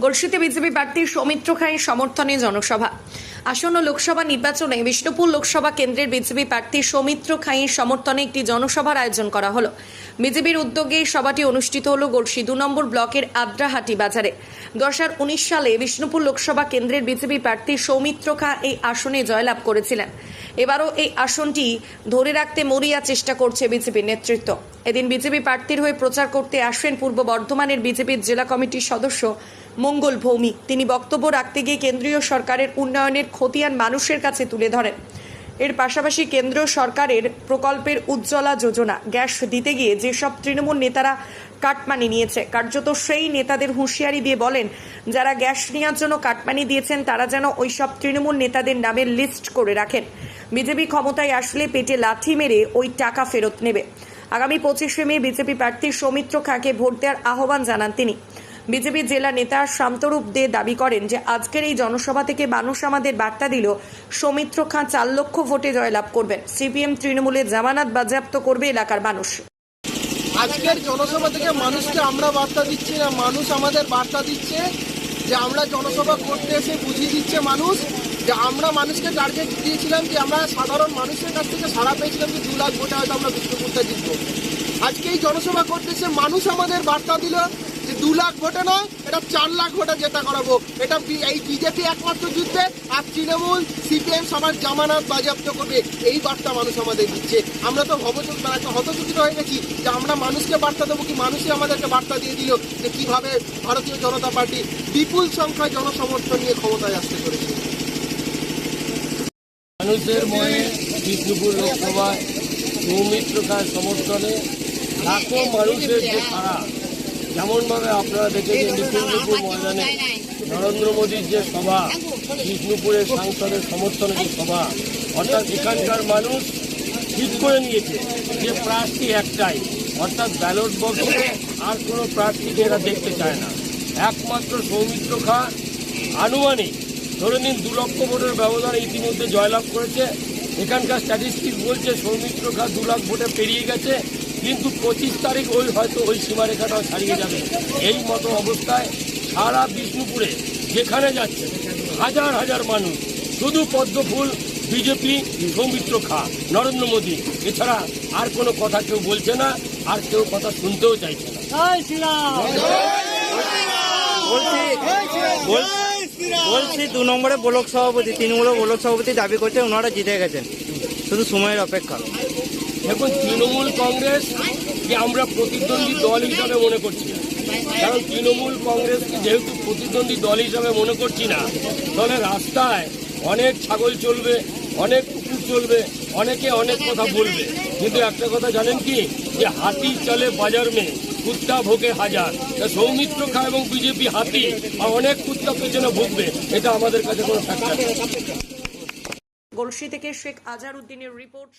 গলসিতে BJP প্রার্থী সৌমিত্র খাঁয়ের সমর্থনে জনসভা। আসন্ন লোকসভা নির্বাচনে বিষ্ণুপুর লোকসভা কেন্দ্রের বিজেপি প্রার্থী সৌমিত্র খাঁয়ের সমর্থনে একটি জনসভার আয়োজন করা হলো। বিজেপির উদ্যোগে সভাটি অনুষ্ঠিত হলো গলসি 2 নম্বর ব্লকের আদ্রাহাটি বাজারে। 2019 সালে বিষ্ণুপুর লোকসভা কেন্দ্রের বিজেপি প্রার্থী সৌমিত্র খাঁ এই আসনে জয়লাভ করেছিলেন। এবারও এই আসনটি ধরে রাখতে মরিয়া চেষ্টা করছে বিজেপির নেতৃত্ব। এদিন বিজেপি প্রার্থীর হয়ে প্রচার করতে আসেন পূর্ব বর্ধমানের বিজেপির জেলা কমিটির সদস্য মঙ্গল ভৌমিক। তিনি বক্তব্য রাখতে গিয়ে কেন্দ্রীয় সরকারের উন্নয়নের খতিয়ান মানুষের কাছে তুলে ধরেন। এর পাশাপাশি কেন্দ্র সরকারের প্রকল্পের উজ্জ্বলা যোজনা গ্যাস দিতে গিয়ে যেসব তৃণমূল নেতারা কাটমানি নিয়েছে, কার্যত সেই নেতাদের হুঁশিয়ারি দিয়ে বলেন, যারা গ্যাস নেওয়ার জন্য কাটমানি দিয়েছেন তারা যেন ওই সব তৃণমূল নেতাদের নামের লিস্ট করে রাখেন। বিজেপি ক্ষমতায় আসলে পেটে লাথি মেরে ওই টাকা ফেরত নেবে। আগামী 25শে মে বিজেপি প্রার্থী সৌমিত্র খাঁকে ভোট দেওয়ার আহ্বান জানান তিনি। বিজেপি জেলা নেতা শান্তরূপ দে দাবি করেন যে আজকের এই জনসভা থেকে মানুষ আমাদের বার্তা দিল সৌমিত্র খাঁ 4 লক্ষ ভোটে জয়লাভ করবেন। সিপিএম তৃণমূলের জামানত বাজেয়াপ্ত করবে এলাকার মানুষ। আজকের জনসভা থেকে মানুষকে আমরা বার্তা দিচ্ছি না, মানুষ আমাদের বার্তা দিচ্ছে যে আমরা জনসভা করতে এসে বুঝিয়ে দিচ্ছে মানুষ যে আমরা মানুষকে টার্গেট দিয়েছিলাম যে আমরা সাধারণ মানুষের কাছ থেকে সাড়া পেয়েছিলাম যে 2 লাখ ভোটে হয়তো আমরা বিষ্ণুপুরটা জিতবো। আজকে এই জনসভা করতে এসে মানুষ আমাদের বার্তা দিল যে 2 লাখ ভোটে নয়, এটা 4 লাখ ভোটে জেতা করাবো। এটা এই বিজেপি একমাত্র যুদ্ধে আর তৃণমূল সিপিএম সবার জামানত বাজেয়াপ্ত করবে, এই বার্তা মানুষ আমাদের দিচ্ছে। আমরা তো একটা হতচকিত হয়ে গেছি যে আমরা মানুষকে বার্তা দেবো কি মানুষই আমাদেরকে বার্তা দিয়ে দিল যে কিভাবে ভারতীয় জনতা পার্টি বিপুল সংখ্যায় জনসমর্থন নিয়ে ক্ষমতায় আসতে চলেছে। মানুষের মনে বিষ্ণুপুর লোকসভায় সৌমিত্র খাঁর সমর্থনে লাখো মানুষের যে সাড়া, যেমনভাবে আপনারা দেখেছেন বিষ্ণুপুর ময়দানে নরেন্দ্র মোদীর যে সভা, বিষ্ণুপুরের সাংসদের সমর্থনে যে সভা, অর্থাৎ এখানকার মানুষ ঠিক করে নিয়েছে যে প্রার্থী একটাই, অর্থাৎ ব্যালট বক্সে আর কোনো প্রার্থীকে এরা দেখতে চায় না। একমাত্র সৌমিত্র খাঁ আনুমানিক ধরে নিন 2 লক্ষ ভোটের ব্যবধানে ইতিমধ্যে জয়লাভ করেছে। এখানকার স্ট্যাটিস্টিক্স বলছে সৌমিত্র খাঁ 2 লাখ ভোটে পেরিয়ে গেছে, কিন্তু 25 তারিখ হয়তো ওই সীমারেখাটাও ছাড়িয়ে যাবে। এই মতো অবস্থায় সারা বিষ্ণুপুরে যেখানে যাচ্ছে হাজার হাজার মানুষ শুধু পদ্মফুল বিজেপি, সৌমিত্র খাঁ, নরেন্দ্র মোদী, এছাড়া আর কোনো কথা কেউ বলছে না, আর কেউ কথা শুনতেও চাইছে না। বলছি 2 নম্বরে ব্লক সভাপতি, তৃণমূলের ব্লক সভাপতি দাবি করছে ওনারা জিতে গেছেন, শুধু সময়ের অপেক্ষা। এখন তৃণমূল কংগ্রেস যে আমরা প্রতিদ্বন্দ্বী দল হিসাবে মনে করছি না, কারণ তৃণমূল কংগ্রেসকে যেহেতু প্রতিদ্বন্দ্বী দল হিসাবে মনে করছি না, তাহলে রাস্তায় অনেক ছাগল চলবে, অনেক কুকুর চলবে, অনেকে অনেক কথা বলবে, কিন্তু একটা কথা জানেন কি, যে হাতি চলে বাজার মে কুত্তা ভোগে হাজার। সৌমিত্র খাঁ এবং বিজেপি হাতি আর অনেক কুত্তা পেছনে ভুগবে, এটা আমাদের কাছে কোনো ফ্যাক্টর। গলসি থেকে শেখ আজহার উদ্দিনের রিপোর্ট।